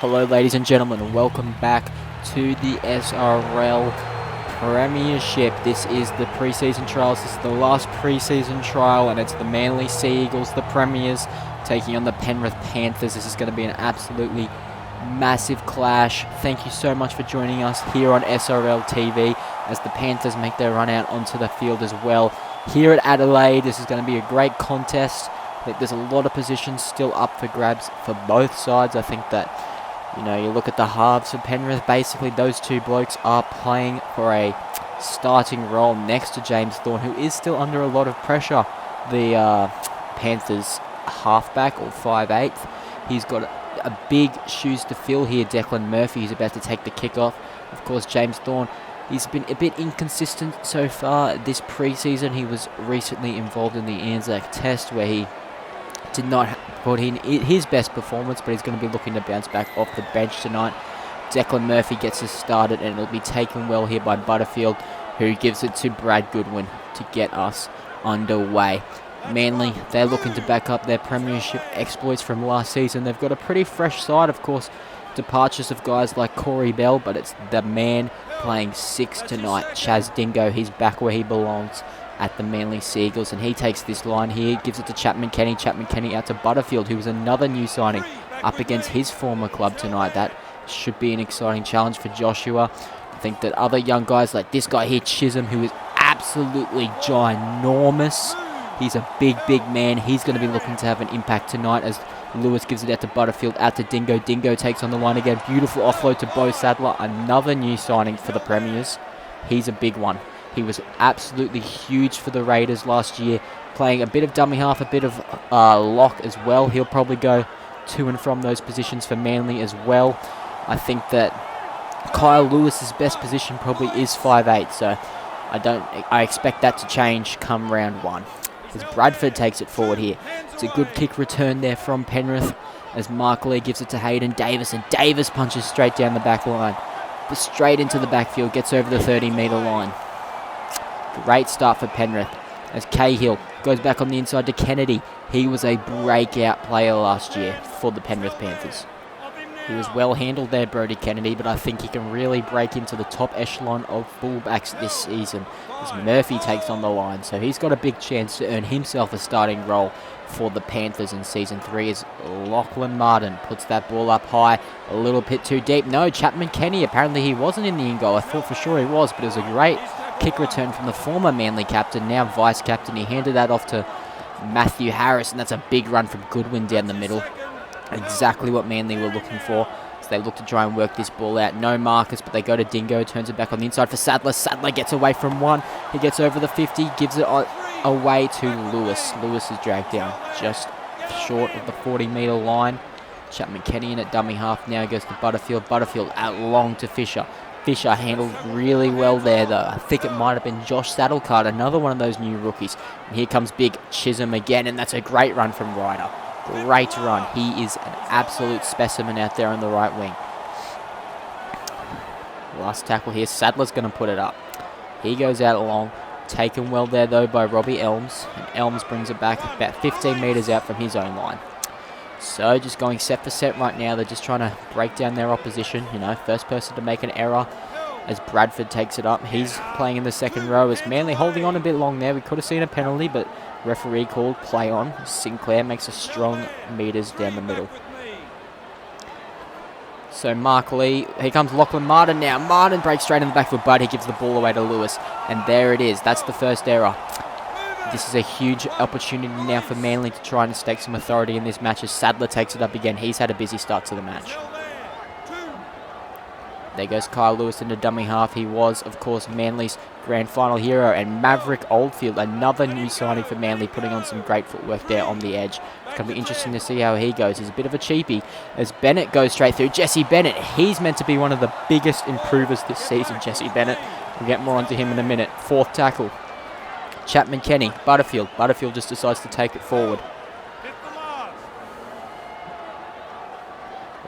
Hello ladies and gentlemen, and welcome back to the SRL Premiership. This is the pre-season trials. This is the last pre-season trial, and it's the Manly Sea Eagles, the Premiers, taking on the Penrith Panthers. This is going to be an absolutely massive clash. Thank you so much for joining us here on SRL TV as the Panthers make their run out onto the field as well. Here at Adelaide, this is going to be a great contest. I think there's a lot of positions still up for grabs for both sides. I think that, you know, you look at the halves for Penrith, basically those two blokes are playing for a starting role next to James Thorne, who is still under a lot of pressure. The Panthers halfback, or 5'8", he's got a big shoes to fill here. Declan Murphy is about to take the kickoff. Of course, James Thorne, he's been a bit inconsistent so far this pre-season. He was recently involved in the Anzac Test where he did not put in his best performance, but he's going to be looking to bounce back off the bench tonight. Declan Murphy gets us started, and it'll be taken well here by Butterfield, who gives it to Brad Goodwin to get us underway. Manly, they're looking to back up their premiership exploits from last season. They've got a pretty fresh side, of course, departures of guys like Corey Bell, but it's the man playing 6 tonight, Chaz Dingo. He's back where he belongs at the Manly Sea Eagles, and he takes this line here, gives it to Chapman Kenny. Chapman Kenny out to Butterfield, who was another new signing up against his former club tonight. That should be an exciting challenge for Joshua. I think that other young guys like this guy here, Chisholm, who is absolutely ginormous. He's a big man. He's going to be looking to have an impact tonight as Lewis gives it out to Butterfield, out to Dingo. Dingo takes on the line again. Beautiful offload to Bo Sadler, another new signing for the Premiers. He's a big one. He was absolutely huge for the Raiders last year, playing a bit of dummy half, a bit of lock as well. He'll probably go to and from those positions for Manly as well. I think that Kyle Lewis's best position probably is 5'8", so I expect that to change come round 1. As Bradford takes it forward here. It's a good kick return there from Penrith as Mark Lee gives it to Hayden Davis, and Davis punches straight down the back line. Straight into the backfield, gets over the 30-metre line. Great start for Penrith as Cahill goes back on the inside to Kennedy. He was a breakout player last year for the Penrith Panthers. He was well handled there, Brodie Kennedy, but I think he can really break into the top echelon of fullbacks this season as Murphy takes on the line. So he's got a big chance to earn himself a starting role for the Panthers in Season 3 as Lachlan Martin puts that ball up high, a little bit too deep. No, Chapman Kenny, apparently he wasn't in the in-goal. I thought for sure he was, but it was a great kick return from the former Manly captain, now vice-captain. He handed that off to Matthew Harris, and that's a big run from Goodwin down the middle. Exactly what Manly were looking for. So they look to try and work this ball out. No markers, but they go to Dingo, turns it back on the inside for Sadler. Sadler gets away from one. He gets over the 50, gives it away to Lewis. Lewis is dragged down just short of the 40-metre line. Chapman Kenny in at dummy half. Now goes to Butterfield. Butterfield out long to Fisher. Fisher handled really well there, though. I think it might have been Josh Saddlecard, another one of those new rookies. And here comes big Chisholm again, and that's a great run from Ryder. Great run. He is an absolute specimen out there on the right wing. Last tackle here. Sadler's going to put it up. He goes out along. Taken well there, though, by Robbie Elms. And Elms brings it back about 15 metres out from his own line. So just going set for set right now. They're just trying to break down their opposition. You know, first person to make an error as Bradford takes it up. He's playing in the second row as Manly holding on a bit long there. We could have seen a penalty, but referee called play on. Sinclair makes a strong meters down the middle. So Mark Lee, here comes Lachlan Martin now. Martin breaks straight in the backfield, but he gives the ball away to Lewis. And there it is. That's the first error. This is a huge opportunity now for Manly to try and stake some authority in this match as Sadler takes it up again. He's had a busy start to the match. There goes Kyle Lewis into dummy half. He was, of course, Manly's grand final hero. And Maverick Oldfield, another new signing for Manly, putting on some great footwork there on the edge. It's going to be interesting to see how he goes. He's a bit of a cheapie as Bennett goes straight through. Jesse Bennett, he's meant to be one of the biggest improvers this season, Jesse Bennett. We'll get more onto him in a minute. Fourth tackle. Chapman Kenny, Butterfield. Butterfield just decides to take it forward.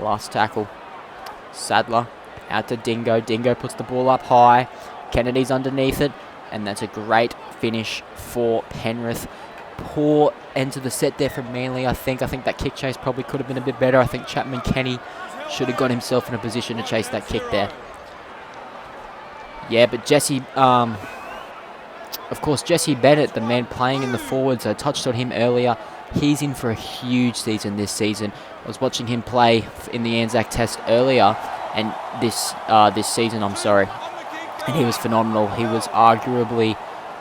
Last tackle. Sadler out to Dingo. Dingo puts the ball up high. Kennedy's underneath it. And that's a great finish for Penrith. Poor end to the set there from Manly, I think. I think that kick chase probably could have been a bit better. I think Chapman Kenny Should have got himself in a position to chase that kick there. Yeah, but Jesse, of course, Jesse Bennett, the man playing in the forwards, I touched on him earlier. He's in for a huge season this season. I was watching him play in the Anzac Test earlier, and this season, I'm sorry, and he was phenomenal. He was arguably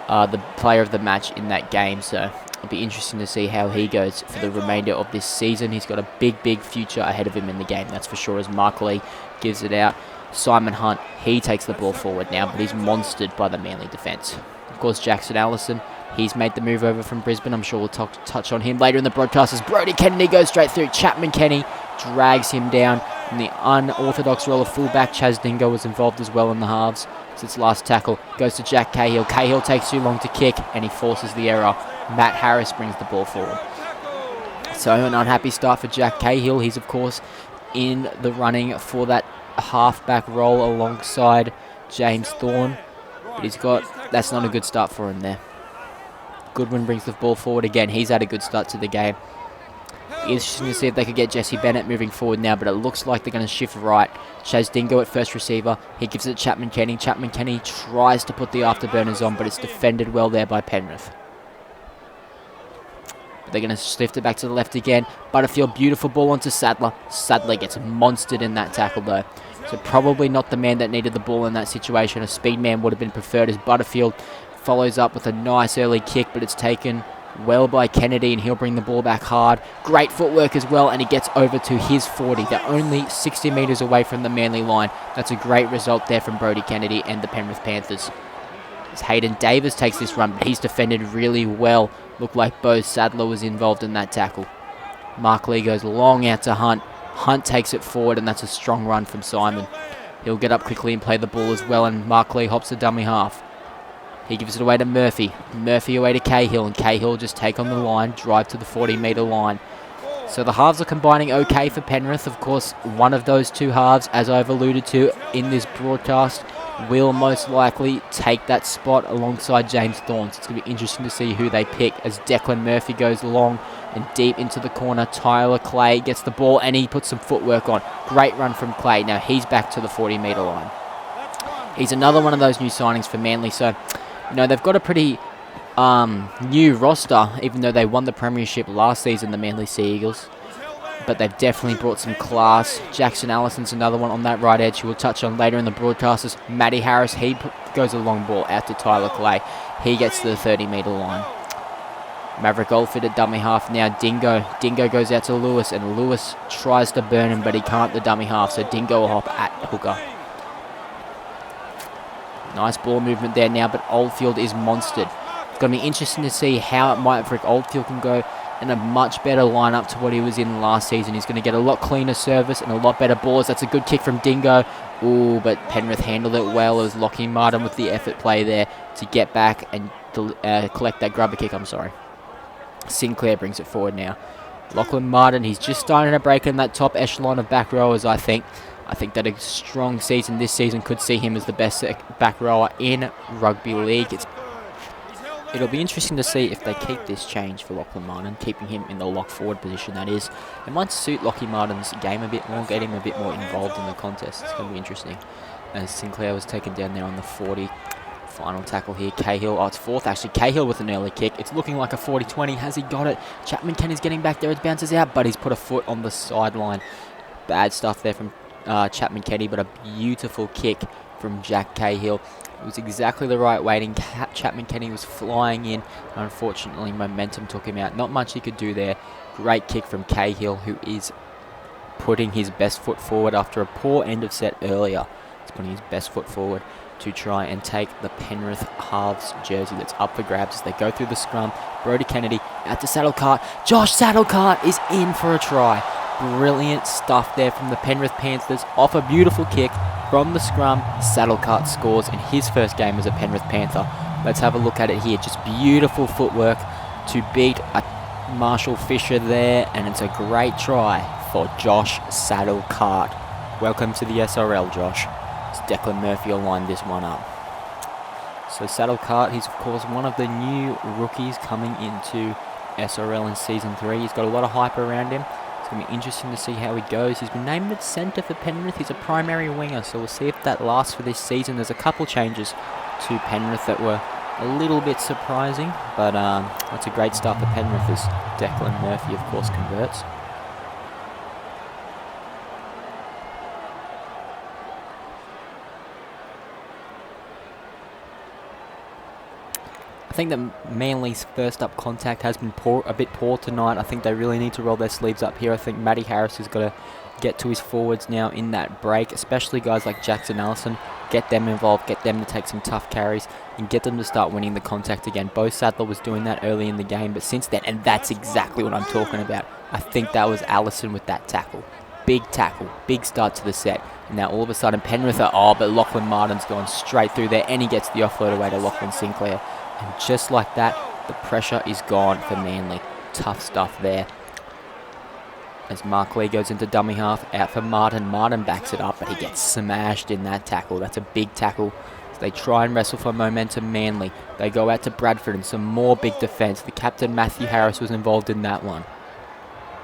the player of the match in that game, so it'll be interesting to see how he goes for the remainder of this season. He's got a big future ahead of him in the game, that's for sure, as Mark Lee gives it out. Simon Hunt, he takes the ball forward now, but he's monstered by the Manly defence. Of course, Jackson Allison, he's made the move over from Brisbane. I'm sure we'll touch on him later in the broadcast as Brodie Kennedy goes straight through. Chapman Kenny drags him down. In the unorthodox role of fullback, Chaz Dingo was involved as well in the halves. Since last tackle, goes to Jack Cahill. Cahill takes too long to kick, and he forces the error. Matt Harris brings the ball forward. So an unhappy start for Jack Cahill. He's, of course, in the running for that halfback role alongside James Thorne. But that's not a good start for him there. Goodwin brings the ball forward again. He's had a good start to the game. Interesting to see if they could get Jesse Bennett moving forward now, but it looks like they're going to shift right. Chaz Dingo at first receiver. He gives it to Chapman Kenny. Chapman Kenny tries to put the afterburners on, but it's defended well there by Penrith. But they're going to lift it back to the left again. Butterfield, beautiful ball onto Sadler. Sadler gets monstered in that tackle though. So probably not the man that needed the ball in that situation. A speed man would have been preferred, as Butterfield follows up with a nice early kick, but it's taken well by Kennedy, and he'll bring the ball back hard. Great footwork as well, and he gets over to his 40. They're only 60 metres away from the Manly line. That's a great result there from Brodie Kennedy and the Penrith Panthers. As Hayden Davis takes this run, but he's defended really well. Looked like Bo Sadler was involved in that tackle. Mark Lee goes long out to Hunt. Hunt takes it forward, and that's a strong run from Simon. He'll get up quickly and play the ball as well, and Mark Lee hops the dummy half. He gives it away to Murphy. Murphy away to Cahill, and Cahill just take on the line, drive to the 40-metre line. So the halves are combining okay for Penrith. Of course, one of those two halves, as I've alluded to in this broadcast, will most likely take that spot alongside James Thorne. So it's going to be interesting to see who they pick as Declan Murphy goes long and deep into the corner. Tyler Clay gets the ball, and he puts some footwork on. Great run from Clay. Now he's back to the 40-metre line. He's another one of those new signings for Manly, so they've got a pretty new roster, even though they won the premiership last season, the Manly Sea Eagles. But they've definitely brought some class. Jackson Allison's another one on that right edge, who we'll touch on later in the broadcasters. Matty Harris, he goes a long ball out to Tyler Clay. He gets to the 30-metre line. Maverick Oldford at dummy half now. Dingo goes out to Lewis, and Lewis tries to burn him, but he can't the dummy half, so Dingo will hop at hooker. Nice ball movement there now, but Oldfield is monstered. It's going to be interesting to see how Maverick Oldfield can go in a much better lineup to what he was in last season. He's going to get a lot cleaner service and a lot better balls. That's a good kick from Dingo. Ooh, but Penrith handled it well as Lachlan Martin with the effort play there to get back and collect that grubber kick. Sinclair brings it forward now. Lachlan Martin, he's just starting to break in that top echelon of back rowers, I think. I think that a strong season this season could see him as the best back rower in rugby league. It'll be interesting to see if they keep this change for Lachlan Martin, keeping him in the lock forward position, that is. It might suit Lachlan Martin's game a bit more, get him a bit more involved in the contest. It's going to be interesting. As Sinclair was taken down there on the 40. Final tackle here, Cahill. It's fourth actually. Cahill with an early kick. It's looking like a 40-20. Has he got it? Chapman Kenny's getting back there. It bounces out, but he's put a foot on the sideline. Bad stuff there from Chapman Kenny, but a beautiful kick from Jack Cahill. It was exactly the right weighting. Chapman Kenny was flying in. Unfortunately, momentum took him out. Not much he could do there. Great kick from Cahill, who is putting his best foot forward after a poor end of set earlier. He's putting his best foot forward to try and take the Penrith halves jersey that's up for grabs as they go through the scrum. Brodie Kennedy out to Saddlecart. Josh Saddlecart is in for a try. Brilliant stuff there from the Penrith Panthers. Off a beautiful kick from the scrum, Saddlecart scores in his first game as a Penrith Panther. Let's have a look at it here. Just beautiful footwork to beat a Marshall Fisher there, and it's a great try for Josh Saddlecart. Welcome to the SRL, Josh. It's Declan Murphy will line this one up. So Saddlecart, he's of course one of the new rookies coming into SRL in Season 3. He's got a lot of hype around him. He's going to be interesting to see how he goes. He's been named at centre for Penrith. He's a primary winger, so we'll see if that lasts for this season. There's a couple changes to Penrith that were a little bit surprising, but that's a great start for Penrith as Declan Murphy, of course, converts. I think that Manly's first up contact has been a bit poor tonight. I think they really need to roll their sleeves up here. I think Matty Harris has got to get to his forwards now in that break, especially guys like Jackson Allison. Get them involved, get them to take some tough carries, and get them to start winning the contact again. Bo Sadler was doing that early in the game, but since then, and that's exactly what I'm talking about. I think that was Allison with that tackle. Big tackle, big start to the set. And now all of a sudden Penrith are, but Lachlan Martin's going straight through there, and he gets the offload away to Lachlan Sinclair. And just like that, the pressure is gone for Manly. Tough stuff there. As Mark Lee goes into dummy half, out for Martin. Martin backs it up, but he gets smashed in that tackle. That's a big tackle. So they try and wrestle for momentum, Manly. They go out to Bradford and some more big defence. The captain, Matthew Harris, was involved in that one.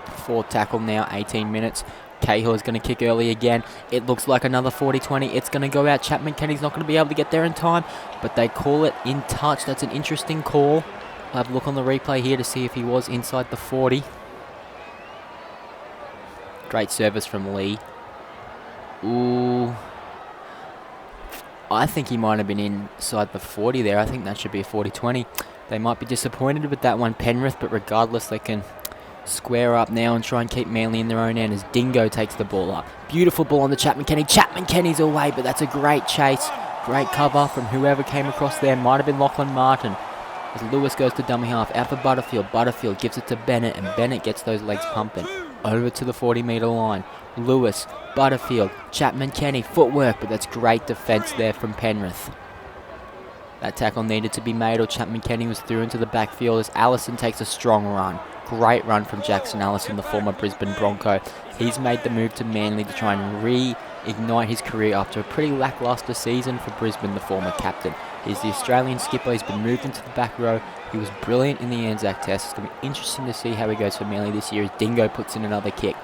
Fourth tackle now, 18 minutes. Cahill is going to kick early again. It looks like another 40-20. It's going to go out. Chapman Kenny's not going to be able to get there in time, but they call it in touch. That's an interesting call. I'll have a look on the replay here to see if he was inside the 40. Great service from Lee. Ooh. I think he might have been inside the 40 there. I think that should be a 40-20. They might be disappointed with that one, Penrith, but regardless, they can square up now and try and keep Manly in their own end as Dingo takes the ball up. Beautiful ball on the Chapman Kenny. Chapman Kenny's away, but that's a great chase. Great cover from whoever came across there. Might have been Lachlan Martin. As Lewis goes to dummy half, out for Butterfield. Butterfield gives it to Bennett, and Bennett gets those legs pumping. Over to the 40-metre line. Lewis, Butterfield, Chapman Kenny, footwork, but that's great defence there from Penrith. That tackle needed to be made, or Chapman Kenny was through into the backfield as Allison takes a strong run. Great run from Jackson Allison, the former Brisbane Bronco. He's made the move to Manly to try and reignite his career after a pretty lacklustre season for Brisbane, the former captain. He's the Australian skipper. He's been moved into the back row. He was brilliant in the Anzac Test. It's going to be interesting to see how he goes for Manly this year as Dingo puts in another kick.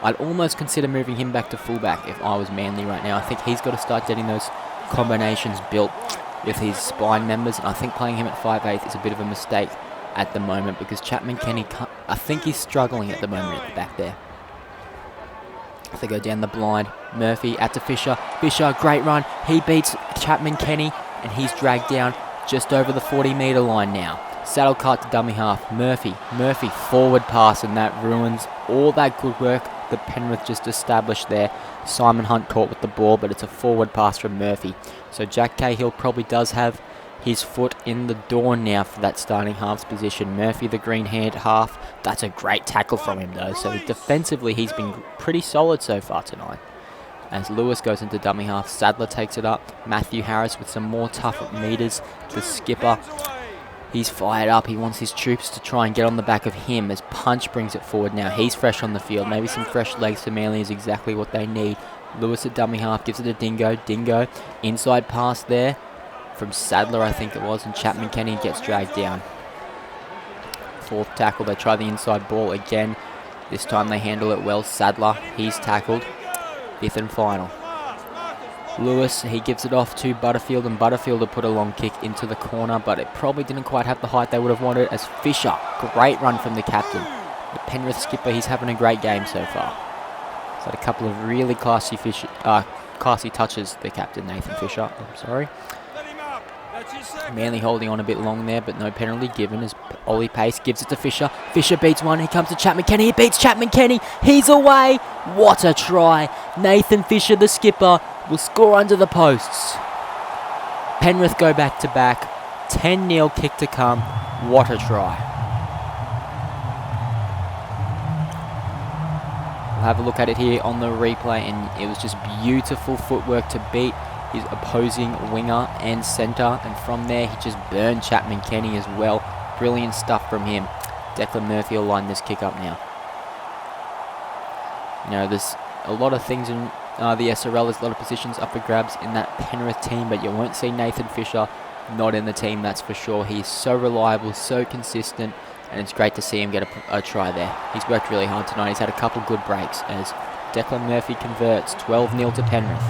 I'd almost consider moving him back to fullback if I was Manly right now. I think he's got to start getting those combinations built with his spine members, and I think playing him at 5'8" is a bit of a mistake at the moment because Chapman Kenny, I think he's struggling at the moment at the back there. They go down the blind. Murphy out to Fisher. Fisher, great run. He beats Chapman Kenny, and he's dragged down just over the 40-metre line now. Saddle cart to dummy half. Murphy forward pass, and that ruins all that good work that Penrith just established there. Simon Hunt caught with the ball, but it's a forward pass from Murphy. So Jack Cahill probably does have his foot in the door now for that starting halves position. Murphy, the green hand half. That's a great tackle from him though. So defensively, he's been pretty solid so far tonight. As Lewis goes into dummy half, Sadler takes it up. Matthew Harris with some more tough meters. The skipper, he's fired up. He wants his troops to try and get on the back of him as Punch brings it forward now. He's fresh on the field. Maybe some fresh legs for Manly is exactly what they need. Lewis at dummy half, gives it to Dingo. Dingo, inside pass there from Sadler, I think it was, and Chapman Kenny gets dragged down. Fourth tackle, they try the inside ball again. This time they handle it well. Sadler, he's tackled. Fifth and final. Lewis, he gives it off to Butterfield, and Butterfield will put a long kick into the corner, but it probably didn't quite have the height they would have wanted as Fisher, great run from the captain. The Penrith skipper, he's having a great game so far. He's had a couple of really classy touches, the captain, Nathan Fisher, I'm sorry. Manly holding on a bit long there, but no penalty given as Ollie Pace gives it to Fisher. Fisher beats one. He comes to Chapman Kenny. He beats Chapman Kenny. He's away. What a try. Nathan Fisher, the skipper, will score under the posts. Penrith go back to back. 10-0 kick to come. What a try. We'll have a look at it here on the replay, and it was just beautiful footwork to beat his opposing winger and centre, and from there he just burned Chapman Kenny as well. Brilliant stuff from him. Declan Murphy will line this kick up now. You know, there's a lot of things in the SRL. There's a lot of positions up for grabs in that Penrith team, but you won't see Nathan Fisher not in the team, that's for sure. He's so reliable, so consistent, and it's great to see him get a try there. He's worked really hard tonight. He's had a couple good breaks as Declan Murphy converts 12-0 to Penrith.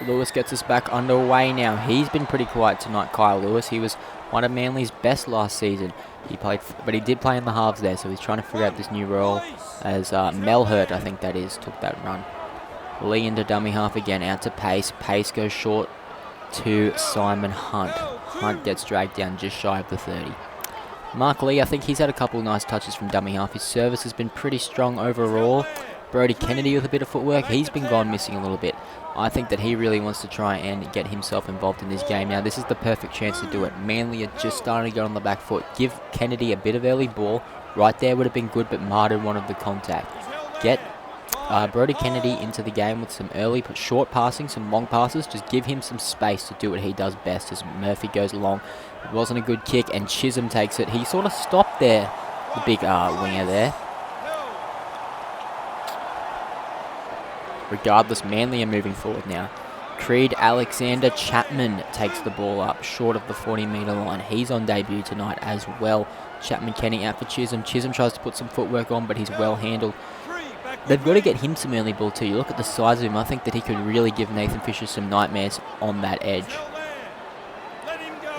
Lewis gets us back underway now. He's been pretty quiet tonight, Kyle Lewis. He was one of Manly's best last season. He played, but he did play in the halves there, so he's trying to figure out this new role as Melhurt, I think that is, took that run. Lee into dummy half again, out to Pace. Pace goes short to Simon Hunt. Hunt gets dragged down just shy of the 30. Mark Lee, I think he's had a couple of nice touches from dummy half. His service has been pretty strong overall. Brody Kennedy with a bit of footwork. He's been gone missing a little bit. I think that he really wants to try and get himself involved in this game. Now, this is the perfect chance to do it. Manly are just starting to get on the back foot. Give Kennedy a bit of early ball. Right there would have been good, but Martin wanted the contact. Get Brody Kennedy into the game with some early short passing, some long passes. Just give him some space to do what he does best as Murphy goes along. It wasn't a good kick, and Chisholm takes it. He sort of stopped there, the big winger there. Regardless, Manly are moving forward now. Creed Alexander Chapman takes the ball up short of the 40-metre line. He's on debut tonight as well. Chapman Kenny out for Chisholm. Chisholm tries to put some footwork on, but he's well handled. They've got to get him some early ball too. You look at the size of him, I think that he could really give Nathan Fisher some nightmares on that edge.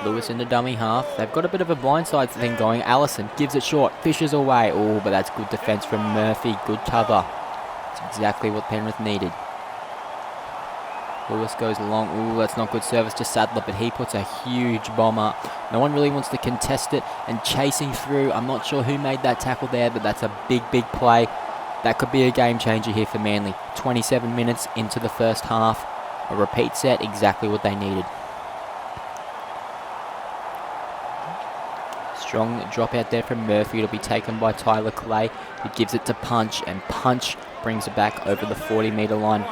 Lewis into dummy half. They've got a bit of a blindside thing going. Allison gives it short. Fisher's away. Oh, but that's good defence from Murphy. Good cover. It's exactly what Penrith needed. Lewis goes long. Ooh, that's not good service to Sadler, but he puts a huge bomb up. No one really wants to contest it, and chasing through. I'm not sure who made that tackle there, but that's a big, big play. That could be a game changer here for Manly. 27 minutes into the first half. A repeat set, exactly what they needed. Strong drop out there from Murphy. It'll be taken by Tyler Clay, who gives it to Punch, and Punch brings it back over the 40-metre line.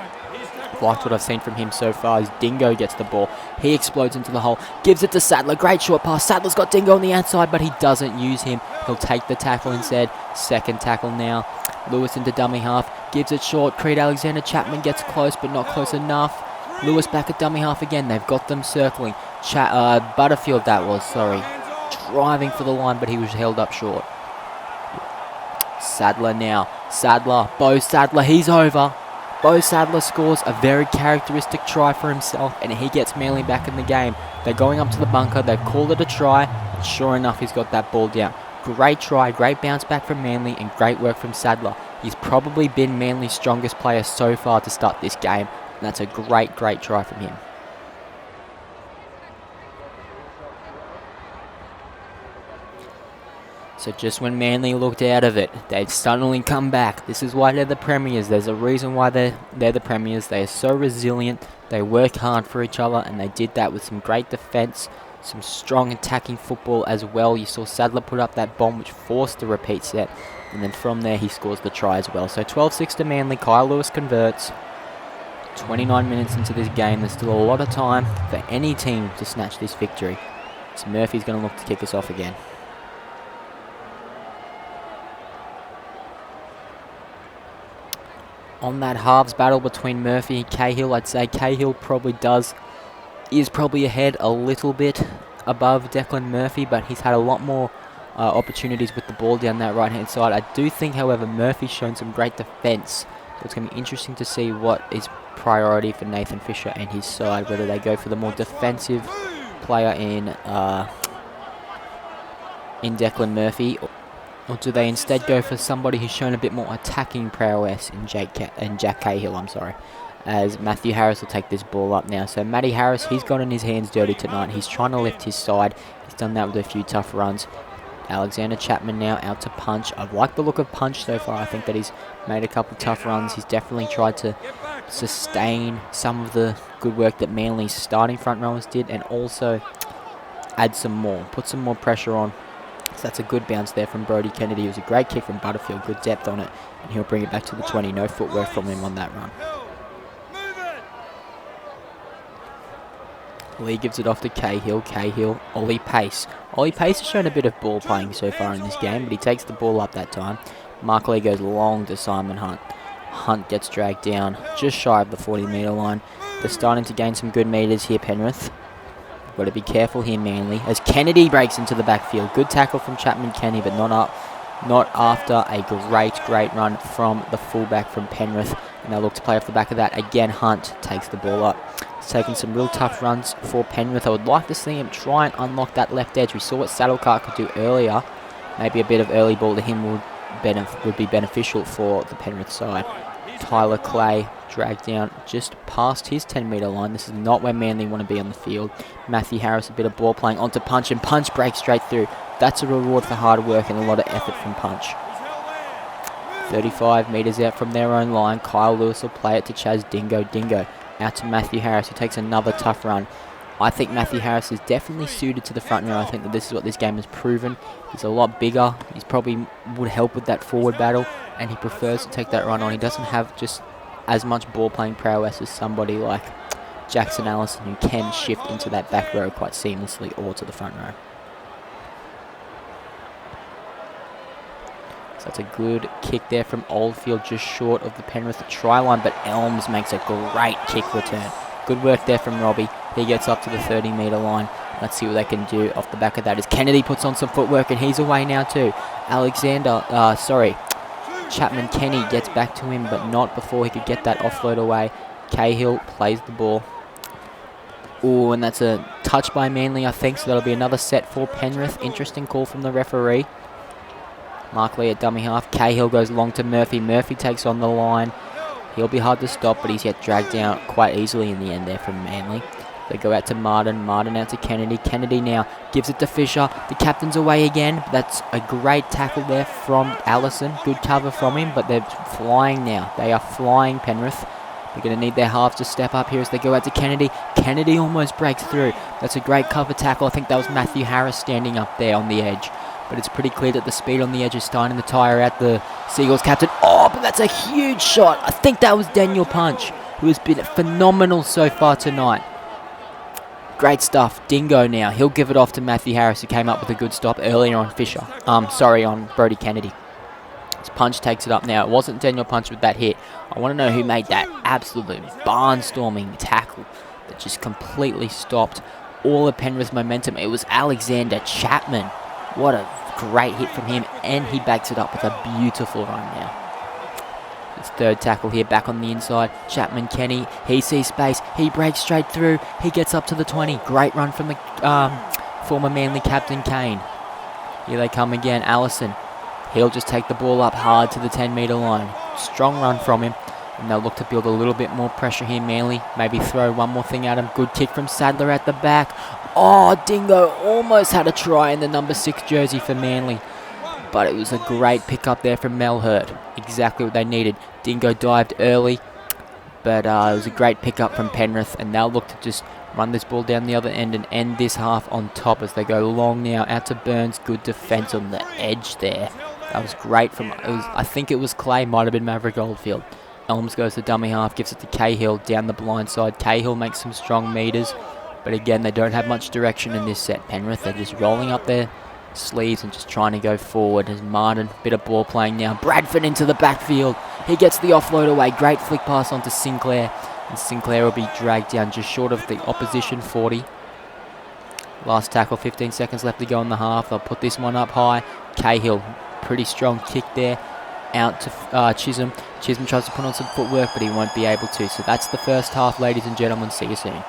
Liked what I've seen from him so far as Dingo gets the ball. He explodes into the hole, gives it to Sadler. Great short pass. Sadler's got Dingo on the outside, but he doesn't use him. He'll take the tackle instead. Second tackle now. Lewis into dummy half, gives it short. Creed Alexander Chapman gets close, but not close enough. Lewis back at dummy half again. They've got them circling. Butterfield that was, sorry. Driving for the line, but he was held up short. Sadler now. Sadler, Bo Sadler, he's over. Bo Sadler scores a very characteristic try for himself, and he gets Manly back in the game. They're going up to the bunker. They've called it a try, and sure enough, he's got that ball down. Great try, great bounce back from Manly, and great work from Sadler. He's probably been Manly's strongest player so far to start this game, and that's a great, great try from him. So just when Manly looked out of it, they've suddenly come back. This is why they're the premiers. There's a reason why they're the premiers. They are so resilient. They work hard for each other, and they did that with some great defence, some strong attacking football as well. You saw Sadler put up that bomb which forced the repeat set, and then from there he scores the try as well. So 12-6 to Manly. Kyle Lewis converts. 29 minutes into this game. There's still a lot of time for any team to snatch this victory. So Murphy's going to look to kick us off again. On that halves battle between Murphy and Cahill, I'd say Cahill is probably ahead a little bit above Declan Murphy, but he's had a lot more opportunities with the ball down that right-hand side. I do think, however, Murphy's shown some great defence, so it's going to be interesting to see what is priority for Nathan Fisher and his side, whether they go for the more defensive player in Declan Murphy, or do they instead go for somebody who's shown a bit more attacking prowess in Jack Cahill, as Matthew Harris will take this ball up now. So Matty Harris, he's gotten his hands dirty tonight. He's trying to lift his side. He's done that with a few tough runs. Alexander Chapman now out to Punch. I've liked the look of Punch so far. I think that he's made a couple tough runs. He's definitely tried to sustain some of the good work that Manly's starting front rowers did, and also add some more, put some more pressure on. So that's a good bounce there from Brody Kennedy. It was a great kick from Butterfield, good depth on it, and he'll bring it back to the 20. No footwork from him on that run. Lee gives it off to Cahill. Cahill, Ollie Pace. Ollie Pace has shown a bit of ball playing so far in this game, but he takes the ball up that time. Mark Lee goes long to Simon Hunt. Hunt gets dragged down just shy of the 40-metre line. They're starting to gain some good metres here, Penrith. Got to be careful here, Manly, as Kennedy breaks into the backfield. Good tackle from Chapman Kenny, but not after a great run from the fullback from Penrith. And they'll look to play off the back of that. Again, Hunt takes the ball up. He's taking some real tough runs for Penrith. I would like to see him try and unlock that left edge. We saw what Saddlecart could do earlier. Maybe a bit of early ball to him would be beneficial for the Penrith side. Tyler Clay dragged down just past his 10-metre line. This is not where Manly want to be on the field. Matthew Harris, a bit of ball playing onto Punch, and Punch breaks straight through. That's a reward for hard work and a lot of effort from Punch. 35 metres out from their own line. Kyle Lewis will play it to Chaz Dingo. Dingo out to Matthew Harris, who takes another tough run. I think Matthew Harris is definitely suited to the front row. I think that this is what this game has proven. He's a lot bigger. He's probably would help with that forward battle, and he prefers to take that run on. He doesn't have just as much ball playing prowess as somebody like Jackson Allison, who can shift into that back row quite seamlessly or to the front row. So that's a good kick there from Oldfield, just short of the Penrith try line, but Elms makes a great kick return. Good work there from Robbie. He gets up to the 30-metre line. Let's see what they can do off the back of that as Kennedy puts on some footwork, and he's away now too. Chapman Kenny gets back to him, but not before he could get that offload away. Cahill plays the ball. Oh, and that's a touch by Manly, I think, so that'll be another set for Penrith. Interesting call from the referee. Mark Lee at dummy half. Cahill goes long to Murphy. Murphy takes on the line. He'll be hard to stop, but he's yet dragged down quite easily in the end there from Manly. They go out to Martin. Martin out to Kennedy. Kennedy now gives it to Fisher. The captain's away again. That's a great tackle there from Allison. Good cover from him, but they're flying now. They are flying, Penrith. They're going to need their halves to step up here as they go out to Kennedy. Kennedy almost breaks through. That's a great cover tackle. I think that was Matthew Harris standing up there on the edge. But it's pretty clear that the speed on the edge is starting to tire out the Seagulls captain. Oh, but that's a huge shot. I think that was Daniel Punch, who has been phenomenal so far tonight. Great stuff. Dingo now. He'll give it off to Matthew Harris, who came up with a good stop earlier on on Brodie Kennedy. As Punch takes it up now. It wasn't Daniel Punch with that hit. I want to know who made that absolute barnstorming tackle that just completely stopped all of Penrith's momentum. It was Alexander Chapman. What a great hit from him, and he backs it up with a beautiful run now. His third tackle here, back on the inside. Chapman Kenny, he sees space, he breaks straight through, he gets up to the 20. Great run from the former Manly captain Kane. Here they come again, Allison. He'll just take the ball up hard to the 10-metre line. Strong run from him, and they'll look to build a little bit more pressure here, Manly. Maybe throw one more thing at him. Good kick from Sadler at the back. Oh, Dingo almost had a try in the number 6 jersey for Manly. But it was a great pick up there from Mel Hurt. Exactly what they needed. Dingo dived early, but it was a great pick up from Penrith, and they'll look to just run this ball down the other end and end this half on top as they go long now out to Burns. Good defence on the edge there. That was great from, I think it was Clay, might have been Maverick Oldfield. Elms goes to dummy half, gives it to Cahill down the blind side. Cahill makes some strong meters, but again, they don't have much direction in this set, Penrith. They're just rolling up their sleeves and just trying to go forward. As Martin, bit of ball playing now. Bradford into the backfield. He gets the offload away. Great flick pass onto Sinclair. And Sinclair will be dragged down just short of the opposition 40. Last tackle, 15 seconds left to go in the half. They'll put this one up high. Cahill, pretty strong kick there. Out to Chisholm. Chisholm tries to put on some footwork, but he won't be able to. So that's the first half, ladies and gentlemen. See you soon.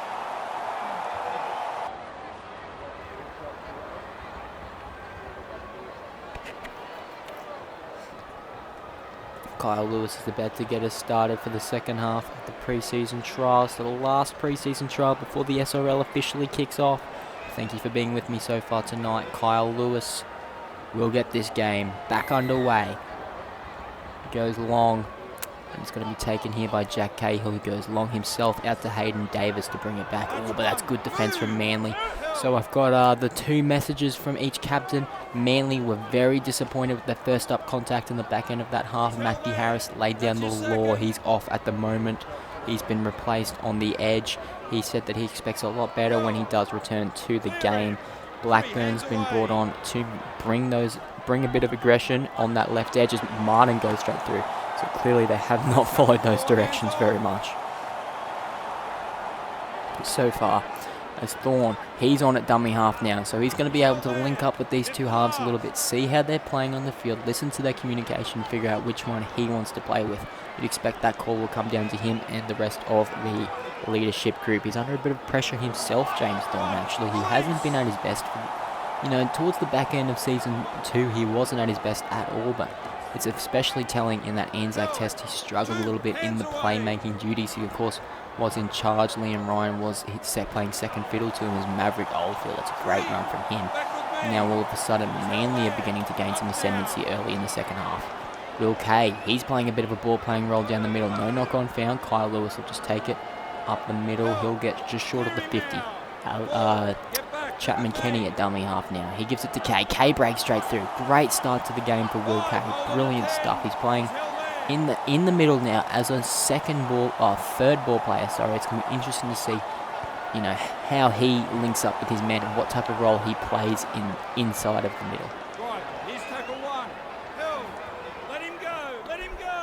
Kyle Lewis is about to get us started for the second half of the pre-season trial. So the last pre-season trial before the SRL officially kicks off. Thank you for being with me so far tonight. Kyle Lewis will get this game back underway. He goes long, and it's going to be taken here by Jack Cahill, who goes long himself out to Hayden Davis to bring it back. Oh, but that's good defence from Manly. So I've got the two messages from each captain. Manly were very disappointed with their first up contact in the back end of that half. Matthew Harris laid down the law. He's off at the moment. He's been replaced on the edge. He said that he expects a lot better when he does return to the game. Blackburn's been brought on to bring a bit of aggression on that left edge as Martin goes straight through. So clearly they have not followed those directions very much so far. As Thorne, he's on at dummy half now, so he's going to be able to link up with these two halves a little bit, see how they're playing on the field, listen to their communication, figure out which one he wants to play with. You'd expect that call will come down to him and the rest of the leadership group. He's under a bit of pressure himself, James Thorne, actually. He hasn't been at his best. Towards the back end of Season 2, he wasn't at his best at all, but it's especially telling in that Anzac Test. He struggled a little bit in the playmaking duties. He, of course, was in charge. Liam Ryan was playing second fiddle to him as Maverick Oldfield. That's a great run from him. Now all of a sudden, Manly are beginning to gain some ascendancy early in the second half. Will Kay, he's playing a bit of a ball-playing role down the middle. No knock-on found. Kyle Lewis will just take it up the middle. He'll get just short of the 50. Chapman Kenny at dummy half now. He gives it to Kay. Kay breaks straight through. Great start to the game for Will Kay. Brilliant stuff. He's playing in the middle now as a third ball player. Sorry, it's going to be interesting to see, how he links up with his man and what type of role he plays inside of the middle. Right, here's tackle one. Held. Let him go.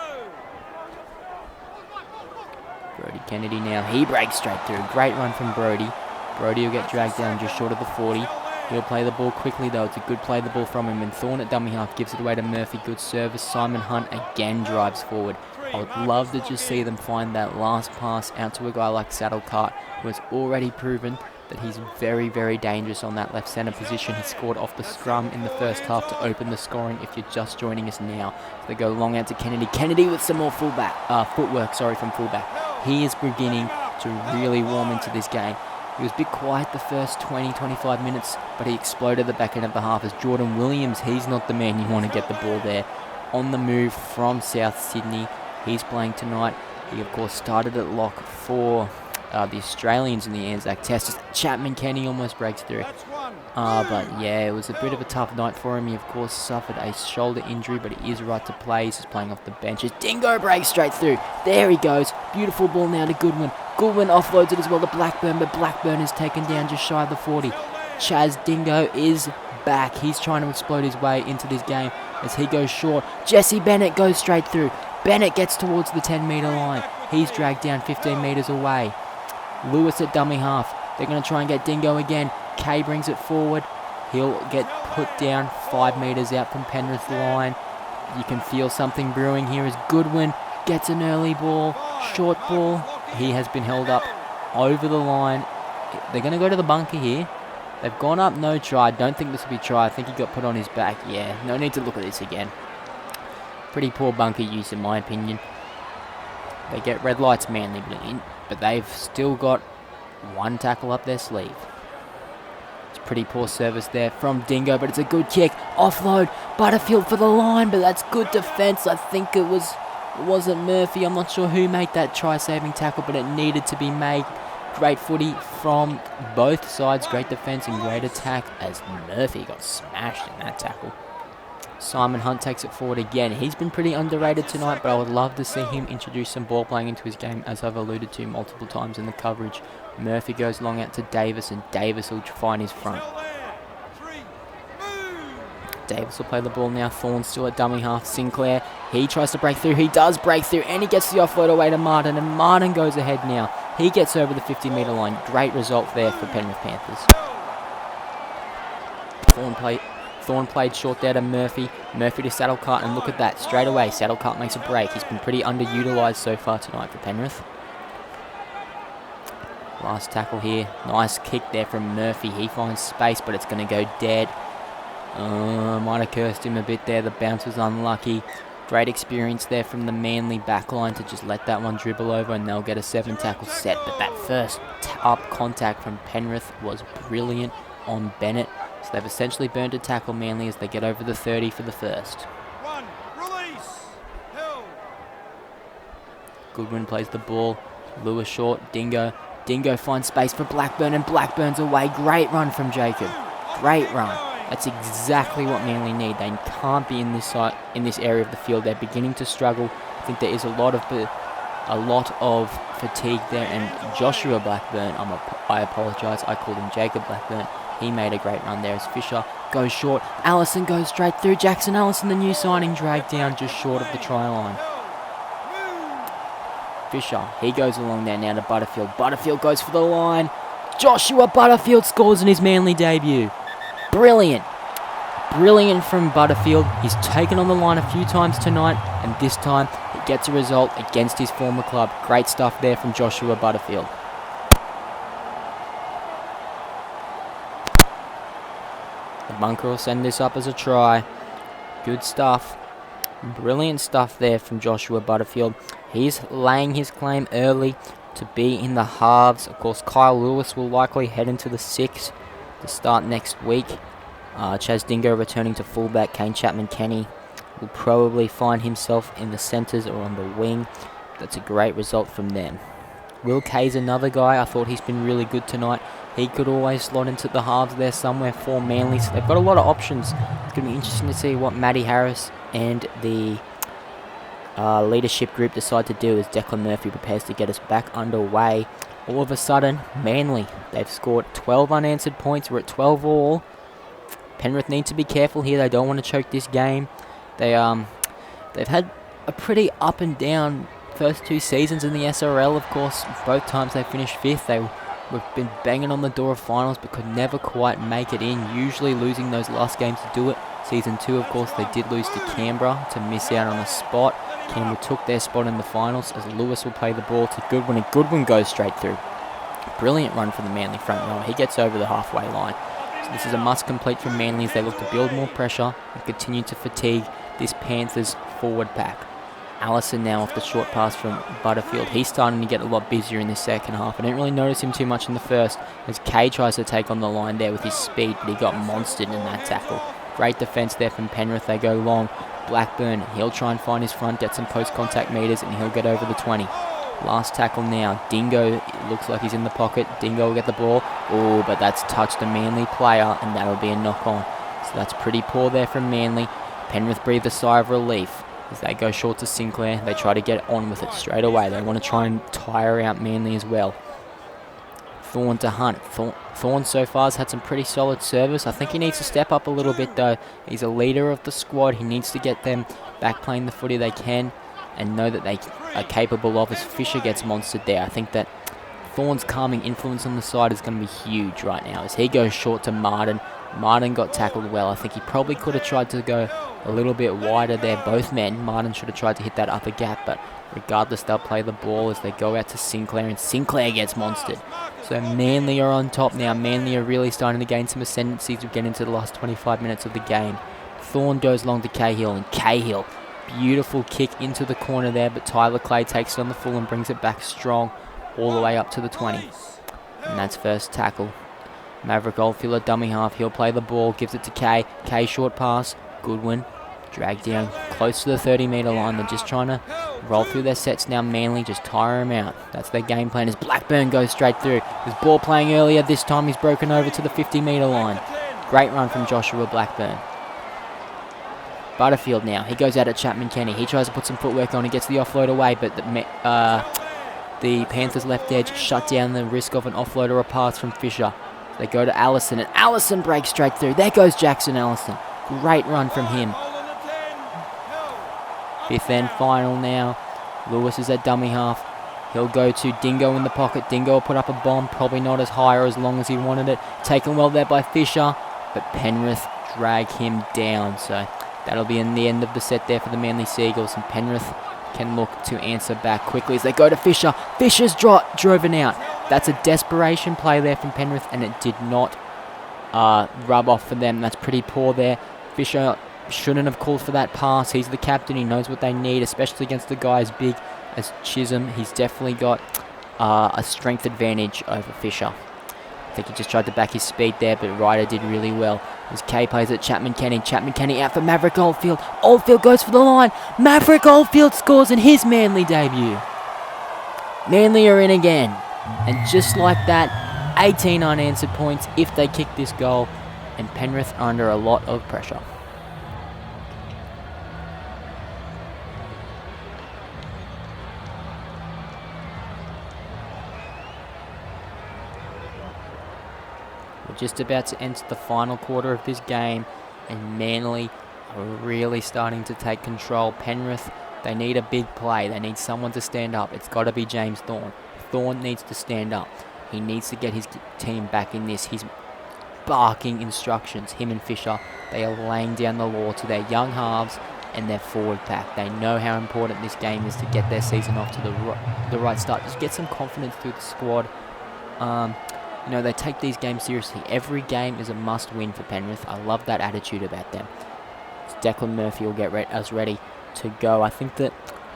Brody Kennedy now. He breaks straight through. Great run from Brody. Brody will get dragged down just short of the 40. He'll play the ball quickly though. It's a good play the ball from him. And Thorne at dummy half gives it away to Murphy. Good service. Simon Hunt again drives forward. I would love to just see them find that last pass out to a guy like Saddlecart, who has already proven that he's very, very dangerous on that left centre position. He scored off the scrum in the first half to open the scoring if you're just joining us now. So they go long out to Kennedy. Kennedy with some more footwork from fullback. He is beginning to really warm into this game. He was a bit quiet the first 20-25 minutes, but he exploded the back end of the half as Jordan Williams, he's not the man you want to get the ball there. On the move from South Sydney, he's playing tonight. He, of course, started at lock for the Australians in the Anzac Test. Chapman Kenny almost breaks through. But yeah, it was a bit of a tough night for him. He, of course, suffered a shoulder injury, but he is right to play. He's just playing off the bench. As Dingo breaks straight through. There he goes. Beautiful ball now to Goodwin. Goodwin offloads it as well to Blackburn, but Blackburn is taken down just shy of the 40. Chaz Dingo is back. He's trying to explode his way into this game as he goes short. Jesse Bennett goes straight through. Bennett gets towards the 10-metre line. He's dragged down 15 metres away. Lewis at dummy half. They're going to try and get Dingo again. Kay brings it forward. He'll get put down 5 metres out from Penrith's line. You can feel something brewing here as Goodwin gets an early ball. Short ball. He has been held up over the line. They're going to go to the bunker here. They've gone up, no try. Don't think this will be try. I think he got put on his back. Yeah, no need to look at this again. Pretty poor bunker use in my opinion. They get red lights Manly, but they've still got one tackle up their sleeve. It's pretty poor service there from Dingo, but it's a good kick. Offload, Butterfield for the line, but that's good defence. I think it wasn't Murphy. I'm not sure who made that try-saving tackle, but it needed to be made. Great footy from both sides. Great defence and great attack as Murphy got smashed in that tackle. Simon Hunt takes it forward again. He's been pretty underrated tonight, but I would love to see him introduce some ball playing into his game, as I've alluded to multiple times in the coverage. Murphy goes long out to Davis, and Davis will find his front. Davis will play the ball now. Thorne still at dummy half. Sinclair, he tries to break through. He does break through, and he gets the offload away to Martin, and Martin goes ahead now. He gets over the 50-metre line. Great result there for Penrith Panthers. Thorne played short there to Murphy. Murphy to Saddlecart, and look at that. Straight away, Saddlecart makes a break. He's been pretty underutilised so far tonight for Penrith. Last tackle here. Nice kick there from Murphy. He finds space, but it's going to go dead. Might have cursed him a bit there. The bounce was unlucky. Great experience there from the Manly backline to just let that one dribble over, and they'll get a 7-tackle set. But that first up contact from Penrith was brilliant on Bennett. So they've essentially burned a tackle Manly as they get over the 30 for the first. Goodwin plays the ball. Lewis short. Dingo. Dingo finds space for Blackburn, and Blackburn's away. Great run from Jacob. Great run. That's exactly what Manly need. They can't be in this area of the field. They're beginning to struggle. I think there is a lot of a lot of fatigue there, and Joshua Blackburn, I apologise, I called him Jacob Blackburn. He made a great run there as Fisher goes short. Allison goes straight through. Jackson Allison, the new signing, dragged down just short of the try line. Fisher, he goes along there now to Butterfield. Butterfield goes for the line. Joshua Butterfield scores in his Manly debut. Brilliant. Brilliant from Butterfield. He's taken on the line a few times tonight, and this time he gets a result against his former club. Great stuff there from Joshua Butterfield. The bunker will send this up as a try. Good stuff. Brilliant stuff there from Joshua Butterfield. He's laying his claim early to be in the halves. Of course, Kyle Lewis will likely head into the 6 to start next week. Chaz Dingo returning to fullback. Kane Chapman-Kenny will probably find himself in the centres or on the wing. That's a great result from them. Will Kay's another guy. I thought he's been really good tonight. He could always slot into the halves there somewhere for Manly. So they've got a lot of options. It's going to be interesting to see what Matty Harris and the leadership group decide to do as Declan Murphy prepares to get us back underway. All of a sudden, Manly, they've scored 12 unanswered points. We're at 12 all. Penrith need to be careful here. They don't want to choke this game. They've had a pretty up and down first 2 seasons in the SRL. Of course, both times they finished 5th. We've been banging on the door of finals but could never quite make it in, usually losing those last games to do it. Season 2, of course, they did lose to Canberra to miss out on a spot. Canberra took their spot in the finals as Lewis will play the ball to Goodwin, and Goodwin goes straight through. Brilliant run from the Manly front rower. He gets over the halfway line. So this is a must complete for Manly as they look to build more pressure and continue to fatigue this Panthers forward pack. Allison now off the short pass from Butterfield. He's starting to get a lot busier in the second half. I didn't really notice him too much in the first as Kay tries to take on the line there with his speed, but he got monstered in that tackle. Great defence there from Penrith. They go long. Blackburn, he'll try and find his front, get some post-contact meters, and he'll get over the 20. Last tackle now. Dingo, it looks like he's in the pocket. Dingo will get the ball. Oh, but that's touched a Manly player, and that'll be a knock-on. So that's pretty poor there from Manly. Penrith breathe a sigh of relief as they go short to Sinclair. They try to get on with it straight away. They want to try and tire out Manly as well. Thorn to Hunt. Thorn so far has had some pretty solid service. I think he needs to step up a little bit though. He's a leader of the squad. He needs to get them back playing the footy they can and know that they are capable of as Fisher gets monstered there. I think that Thorn's calming influence on the side is going to be huge right now as he goes short to Martin. Martin got tackled well. I think he probably could have tried to go a little bit wider there. Both men. Martin should have tried to hit that upper gap, but regardless, they'll play the ball as they go out to Sinclair, and Sinclair gets monstered. So Manly are on top now. Manly are really starting to gain some ascendancy as we get into the last 25 minutes of the game. Thorn goes long to Cahill, and Cahill, beautiful kick into the corner there, but Tyler Clay takes it on the full and brings it back strong all the way up to the 20. And that's first tackle. Maverick Oldfield, a dummy half. He'll play the ball, gives it to Kay. Kay short pass. Goodwin dragged down close to the 30-metre line. They're just trying to roll through their sets now. Manly just tire them out. That's their game plan as Blackburn goes straight through. His ball playing earlier. This time he's broken over to the 50-metre line. Great run from Joshua Blackburn. Butterfield now. He goes out at Chapman-Kenny. He tries to put some footwork on. He gets the offload away, but the Panthers left edge shut down the risk of an offload or a pass from Fisher. They go to Allison, and Allison breaks straight through. There goes Jackson Allison. Great run from him. Fifth and final now. Lewis is at dummy half. He'll go to Dingo in the pocket. Dingo will put up a bomb. Probably not as high or as long as he wanted it. Taken well there by Fisher, but Penrith drag him down. So that'll be in the end of the set there for the Manly Seagulls, and Penrith can look to answer back quickly as they go to Fisher. Fisher's driven out. That's a desperation play there from Penrith, and it did not rub off for them. That's pretty poor there. Fisher shouldn't have called for that pass. He's the captain. He knows what they need, especially against the guy as big as Chisholm. He's definitely got a strength advantage over Fisher. I think he just tried to back his speed there, but Ryder did really well. As Kay plays at Chapman-Kenny. Chapman-Kenny out for Maverick Oldfield. Oldfield goes for the line. Maverick Oldfield scores in his Manly debut. Manly are in again. And just like that, 18 unanswered points if they kick this goal. And Penrith are under a lot of pressure. We're just about to enter the final quarter of this game, and Manly are really starting to take control. Penrith, they need a big play. They need someone to stand up. It's got to be James Thorne. Thorne needs to stand up. He needs to get his team back in this. He's barking instructions. Him and Fisher, they are laying down the law to their young halves and their forward pack. They know how important this game is to get their season off to the right start. Just get some confidence through the squad. You know, they take these games seriously. Every game is a must-win for Penrith. I love that attitude about them. Declan Murphy will get us ready to go. I think that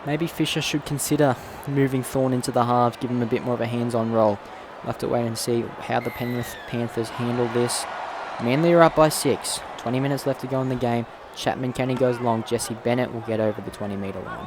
maybe Fisher should consider moving Thorne into the halves, give him a bit more of a hands-on role. We'll have to wait and see how the Penrith Panthers handle this. Manly are up by 6. 20 minutes left to go in the game. Chapman Kenny goes long. Jesse Bennett will get over the 20-metre line.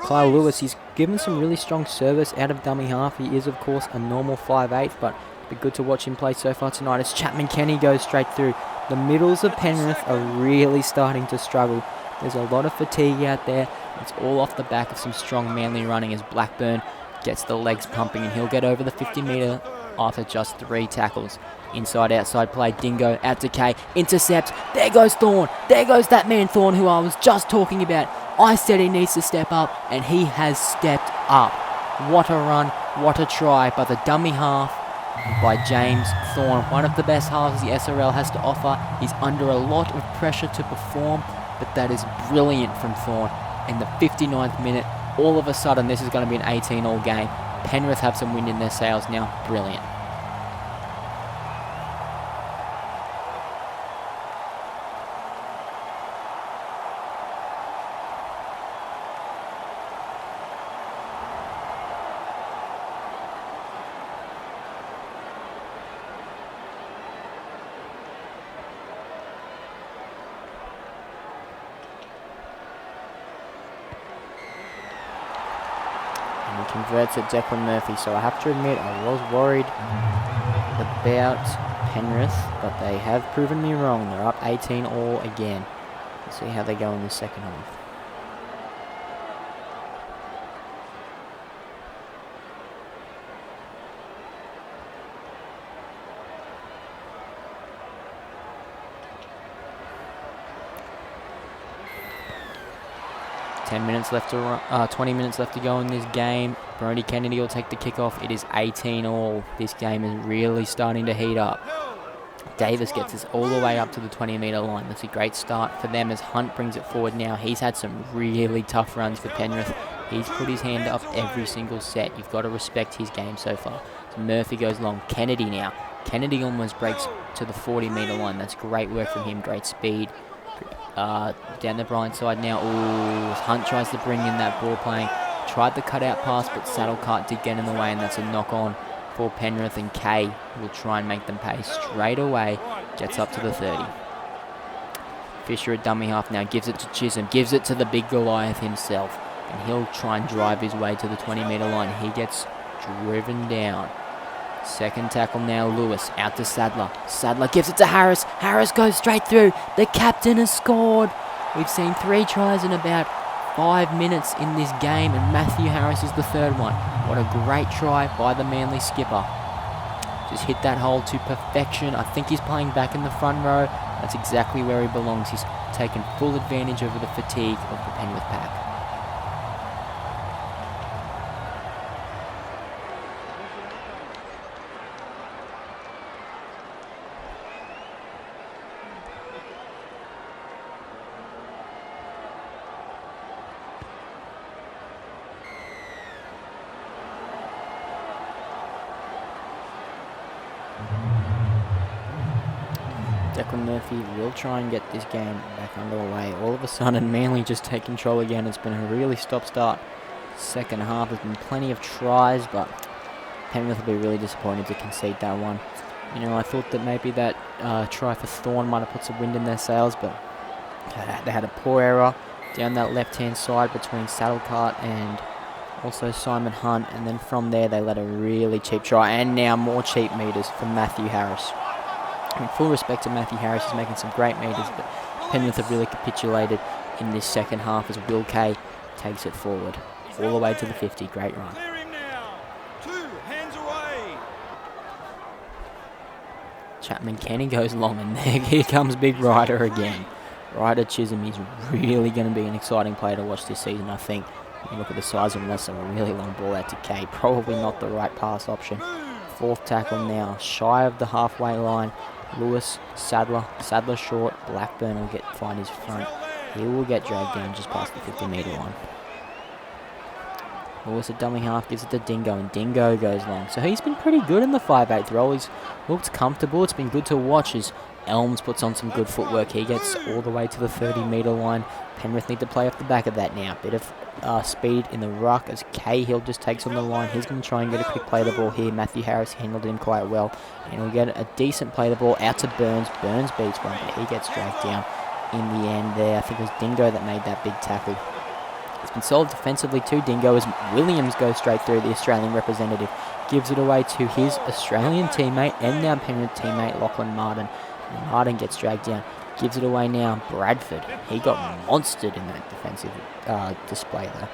Kyle Lewis, he's given some really strong service out of dummy half. He is, of course, a normal 5'8", but it'll be good to watch him play so far tonight as Chapman Kenny goes straight through. The middles of Penrith are really starting to struggle. There's a lot of fatigue out there. It's all off the back of some strong Manly running as Blackburn gets the legs pumping, and he'll get over the 50-metre after just 3 tackles. Inside, outside play, Dingo, out to Kay, intercept, there goes Thorne, there goes that man Thorne who I was just talking about. I said he needs to step up, and he has stepped up. What a run, what a try by the dummy half by James Thorne, one of the best halves the SRL has to offer. He's under a lot of pressure to perform, but that is brilliant from Thorne. In the 59th minute, all of a sudden this is going to be an 18-all game. Penrith have some wind in their sails now. Brilliant. And he converts it, Declan Murphy. So I have to admit, I was worried about Penrith, but they have proven me wrong. They're up 18-all again. Let's see how they go in the second half. Left to 20 minutes left to go in this game. Brodie Kennedy will take the kickoff. It is 18-all. This game is really starting to heat up. Davis gets us all the way up to the 20-metre line. That's a great start for them as Hunt brings it forward now. He's had some really tough runs for Penrith. He's put his hand up every single set. You've got to respect his game so far. So Murphy goes long. Kennedy now. Kennedy almost breaks to the 40-metre line. That's great work from him. Great speed. Down the blind side now. Ooh, Hunt tries to bring in that ball playing. Tried the cutout pass, but Saddlecart did get in the way, and that's a knock on for Penrith, and Kay will try and make them pay straight away. Gets up to the 30. Fisher at dummy half now, gives it to Chisholm, gives it to the big Goliath himself, and he'll try and drive his way to the 20-metre line. He gets driven down. Second tackle now, Lewis, out to Sadler. Sadler gives it to Harris. Harris goes straight through. The captain has scored. We've seen 3 tries in about 5 minutes in this game, and Matthew Harris is the third one. What a great try by the Manly skipper. Just hit that hole to perfection. I think he's playing back in the front row. That's exactly where he belongs. He's taken full advantage over the fatigue of the Penrith pack. Declan Murphy will try and get this game back underway. All of a sudden, Manly just take control again. It's been a really stop-start second half. There's been plenty of tries, but Penrith will be really disappointed to concede that one. You know, I thought that maybe that try for Thorne might have put some wind in their sails, but they had a poor error down that left-hand side between Saddlecart and also Simon Hunt, and then from there they let a really cheap try, and now more cheap meters from Matthew Harris. I mean, full respect to Matthew Harris, he's making some great meters, but Penrith have really capitulated in this second half as Will Kay takes it forward. All the way to the 50, great run. Clear him now. 2 hands away. Chapman Kenny goes long, and there here comes Big Ryder again. Ryder Chisholm is really going to be an exciting player to watch this season, I think. You look at the size of him, that's a really long ball out to Kay. Probably not the right pass option. Fourth tackle now, shy of the halfway line. Lewis, Sadler short. Blackburn will find his front. He will get dragged down just past the 50-metre line. Lewis at dummy half gives it to Dingo, and Dingo goes long. So he's been pretty good in the 5'8" role. He's looked comfortable. It's been good to watch as Elms puts on some good footwork. He gets all the way to the 30-metre line. Penrith need to play off the back of that now. Bit of speed in the ruck as Cahill just takes on the line. He's going to try and get a quick play of the ball here. Matthew Harris handled him quite well. And he'll get a decent play of the ball out to Burns. Burns beats one, but he gets dragged down in the end there. I think it was Dingo that made that big tackle. It's been solved defensively too, Dingo, as Williams goes straight through. The Australian representative gives it away to his Australian teammate and now Penrith teammate Lachlan Martin. And Martin gets dragged down. Gives it away now. Bradford. He got monstered in that defensive display there.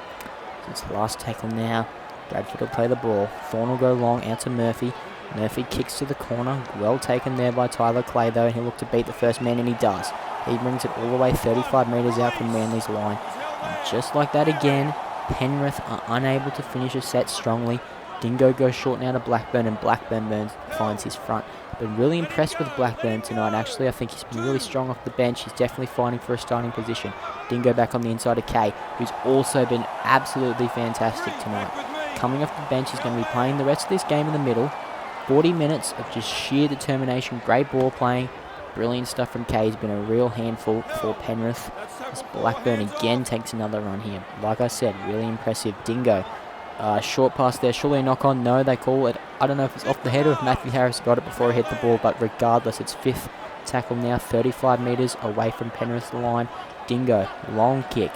So it's the last tackle now. Bradford will play the ball. Thorne will go long out to Murphy. Murphy kicks to the corner. Well taken there by Tyler Clay though. And he'll look to beat the first man, and he does. He brings it all the way 35 metres out from Manly's line. And just like that again, Penrith are unable to finish a set strongly. Dingo goes short now to Blackburn, and Blackburn finds his front. Been really impressed with Blackburn tonight. Actually, I think he's been really strong off the bench. He's definitely fighting for a starting position. Dingo back on the inside of Kay, who's also been absolutely fantastic tonight. Coming off the bench, he's going to be playing the rest of this game in the middle. 40 minutes of just sheer determination, great ball playing. Brilliant stuff from Kay. He's been a real handful for Penrith. As Blackburn again takes another run here. Like I said, really impressive. Dingo. Short pass there. Surely a knock on. No, they call it. I don't know if it's off the head or if Matthew Harris got it before he hit the ball, but regardless, it's fifth tackle now. 35 metres away from Penrith's line. Dingo. Long kick.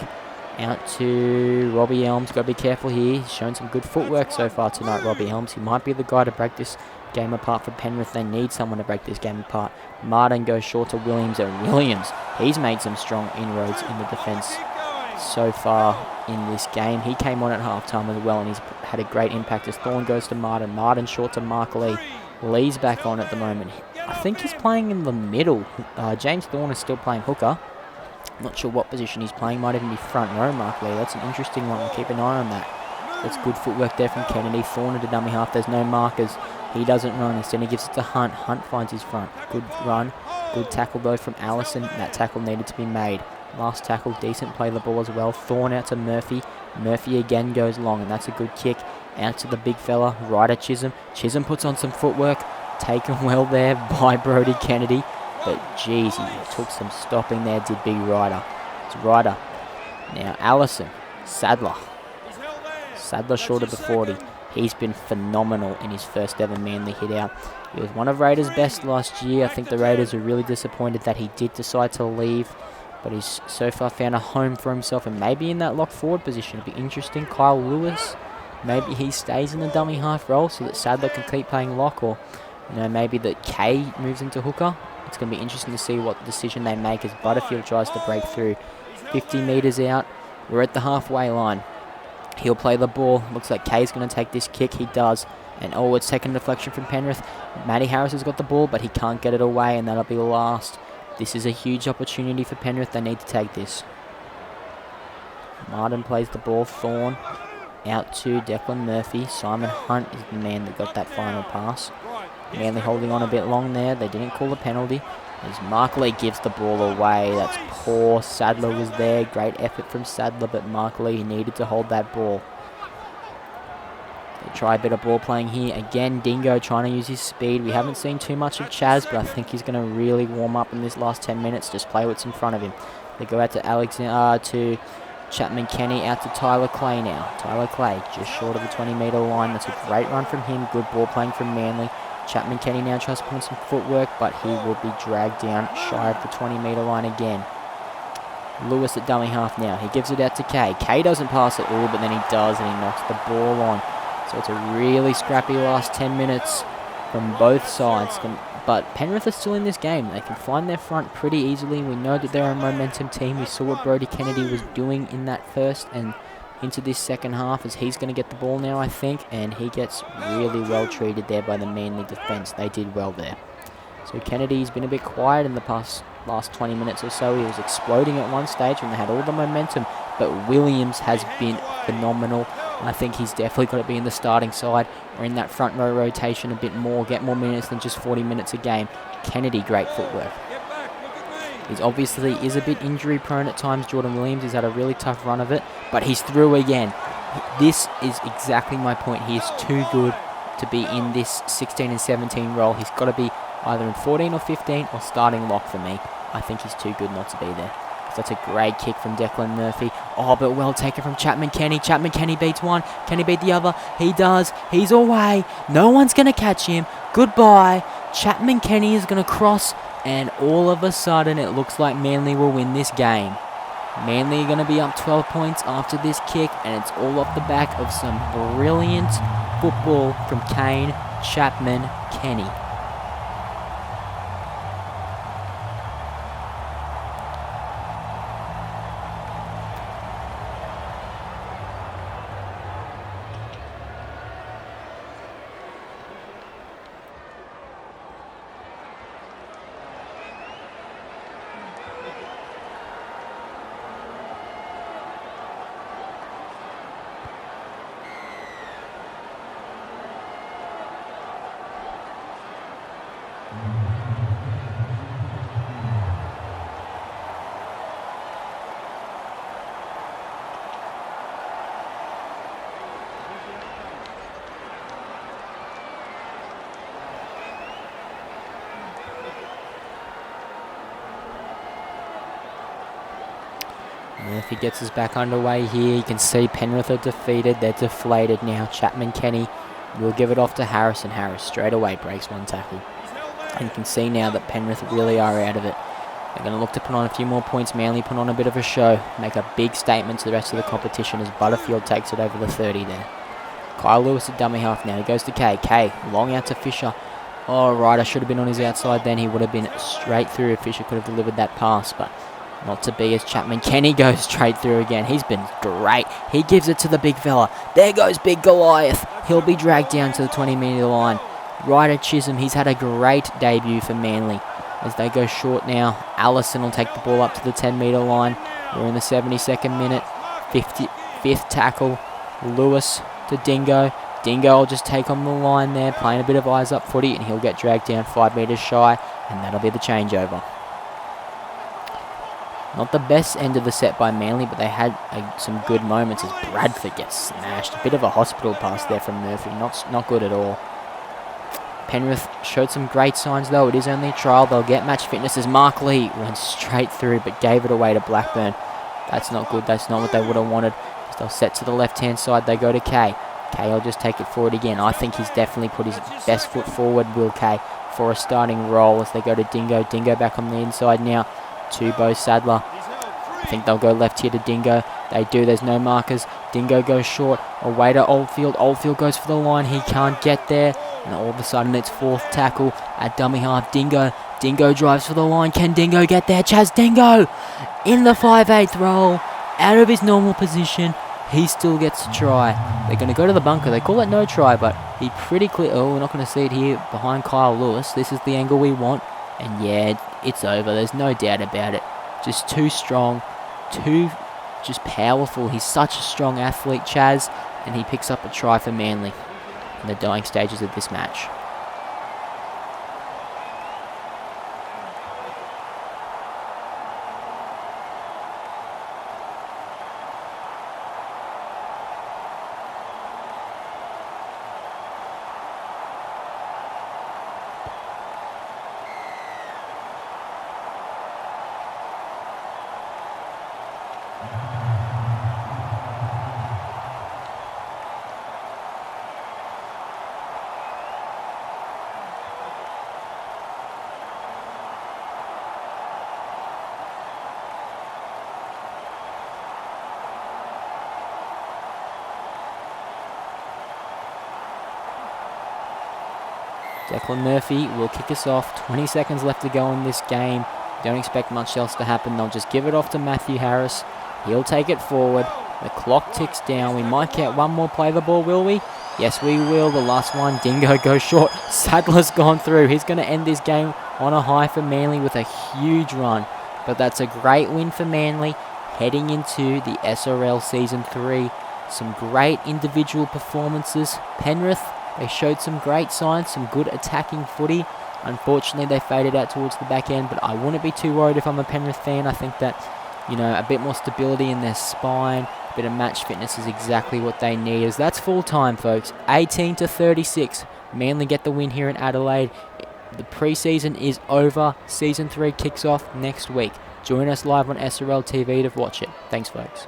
Out to Robbie Elms. Got to be careful here. He's shown some good footwork so far tonight, Robbie Elms. He might be the guy to break this game apart for Penrith. They need someone to break this game apart. Martin goes short to Williams, and Williams, he's made some strong inroads in the defence so far in this game. He came on at halftime as well, and he's had a great impact as Thorne goes to Martin. Martin short to Mark Lee. Lee's back on at the moment. I think he's playing in the middle. James Thorne is still playing hooker. Not sure what position he's playing. Might even be front row, Mark Lee. That's an interesting one. We'll keep an eye on that. That's good footwork there from Kennedy. Thorne into dummy half. There's no markers. He doesn't run. Instead, he gives it to Hunt. Hunt finds his front. Good run. Good tackle, though, from Allison. That tackle needed to be made. Last tackle, decent play the ball as well. Thorne out to Murphy. Murphy again goes long, and that's a good kick. Out to the big fella, Ryder Chisholm. Chisholm puts on some footwork. Taken well there by Brodie Kennedy. But, geez, he took some stopping there, did Big Ryder. It's Ryder. Now, Allison. Sadler. Sadler short of the 40. He's been phenomenal in his first ever Manly hit out. He was one of Raiders' best last year. I think the Raiders are really disappointed that he did decide to leave. But he's so far found a home for himself, and maybe in that lock forward position. It'll be interesting. Kyle Lewis, maybe he stays in the dummy half role so that Sadler can keep playing lock, or maybe that Kay moves into hooker. It's going to be interesting to see what decision they make as Butterfield tries to break through. 50 metres out. We're at the halfway line. He'll play the ball. Looks like Kay's going to take this kick. He does. And it's second deflection from Penrith. Matty Harris has got the ball, but he can't get it away, and that'll be last. This is a huge opportunity for Penrith. They need to take this. Martin plays the ball. Thorne out to Declan Murphy. Simon Hunt is the man that got that final pass. Manly holding on a bit long there. They didn't call a penalty. As Mark Lee gives the ball away. That's poor. Sadler was there. Great effort from Sadler, but Mark Lee needed to hold that ball. They try a bit of ball playing here. Again, Dingo trying to use his speed. We haven't seen too much of Chaz, but I think he's going to really warm up in this last 10 minutes. Just play what's in front of him. They go out to to Chapman Kenny, out to Tyler Clay now. Tyler Clay just short of the 20-metre line. That's a great run from him. Good ball playing from Manly. Chapman Kenny now tries to put on some footwork, but he will be dragged down shy of the 20-metre line again. Lewis at dummy half now. He gives it out to Kay. Kay doesn't pass at all, but then he does, and he knocks the ball on. So it's a really scrappy last 10 minutes from both sides. But Penrith are still in this game. They can find their front pretty easily. We know that they're a momentum team. We saw what Brodie Kennedy was doing in that first and into this second half, as he's going to get the ball now, I think, and he gets really well treated there by the Manly defence. They did well there. So Kennedy's been a bit quiet in the last 20 minutes or so. He was exploding at one stage when they had all the momentum, but Williams has been phenomenal. I think he's definitely got to be in the starting side or in that front row rotation a bit more, get more minutes than just 40 minutes a game. Kennedy, great footwork. He's obviously is a bit injury prone at times, Jordan Williams. He's had a really tough run of it, but he's through again. This is exactly my point. He is too good to be in this 16 and 17 role. He's got to be either in 14 or 15 or starting lock for me. I think he's too good not to be there. So that's a great kick from Declan Murphy. Oh, but well taken from Chapman Kenny. Chapman Kenny beats one. Can he beat the other? He does. He's away. No one's going to catch him. Goodbye. Chapman Kenny is going to cross, and all of a sudden it looks like Manly will win this game. Manly are going to be up 12 points after this kick, and it's all off the back of some brilliant football from Kane Chapman Kenny. Murphy gets us back underway here. You can see Penrith are defeated. They're deflated now. Chapman Kenny will give it off to Harris, and Harris straight away breaks one tackle. And you can see now that Penrith really are out of it. They're going to look to put on a few more points. Manly put on a bit of a show. Make a big statement to the rest of the competition as Butterfield takes it over the 30 there. Kyle Lewis at dummy half now. He goes to Kay. Kay long out to Fisher. Oh, right. I should have been on his outside then. He would have been straight through if Fisher could have delivered that pass, but not to be as Chapman Kenny goes straight through again. He's been great. He gives it to the big fella. There goes big Goliath. He'll be dragged down to the 20-metre line. Right at Chisholm. He's had a great debut for Manly. As they go short now, Allison will take the ball up to the 10-metre line. We're in the 72nd minute. 55th tackle. Lewis to Dingo. Dingo will just take on the line there, playing a bit of eyes up footy, and he'll get dragged down 5 metres shy, and that'll be the changeover. Not the best end of the set by Manly, but they had some good moments as Bradford gets smashed. A bit of a hospital pass there from Murphy. Not good at all. Penrith showed some great signs, though. It is only a trial. They'll get match fitness as Mark Lee went straight through, but gave it away to Blackburn. That's not good. That's not what they would have wanted. So they'll set to the left-hand side. They go to Kay. Kay will just take it forward again. I think he's definitely put his best foot forward, Will Kay, for a starting role as they go to Dingo. Dingo back on the inside now to Bo Sadler. I think they'll go left here to Dingo. They do. There's no markers. Dingo goes short. Away to Oldfield. Oldfield goes for the line. He can't get there. And all of a sudden it's fourth tackle at dummy half. Dingo. Dingo drives for the line. Can Dingo get there? Chaz Dingo in the 5/8 roll. Out of his normal position. He still gets to try. They're going to go to the bunker. They call it no try, but he pretty clear. Oh, we're not going to see it here behind Kyle Lewis. This is the angle we want. And yeah, it's over. There's no doubt about it. Just too strong. Too just powerful. He's such a strong athlete, Chaz. And he picks up a try for Manly in the dying stages of this match. Declan Murphy will kick us off. 20 seconds left to go in this game. Don't expect much else to happen. They'll just give it off to Matthew Harris. He'll take it forward. The clock ticks down. We might get one more play the ball, will we? Yes, we will. The last one. Dingo goes short. Sadler's gone through. He's going to end this game on a high for Manly with a huge run. But that's a great win for Manly heading into the SRL Season 3. Some great individual performances. Penrith, they showed some great signs, some good attacking footy. Unfortunately, they faded out towards the back end, but I wouldn't be too worried if I'm a Penrith fan. I think that, a bit more stability in their spine, a bit of match fitness is exactly what they need. As that's full time, folks. 18-36. Manly get the win here in Adelaide. The preseason is over. Season 3 kicks off next week. Join us live on SRL TV to watch it. Thanks, folks.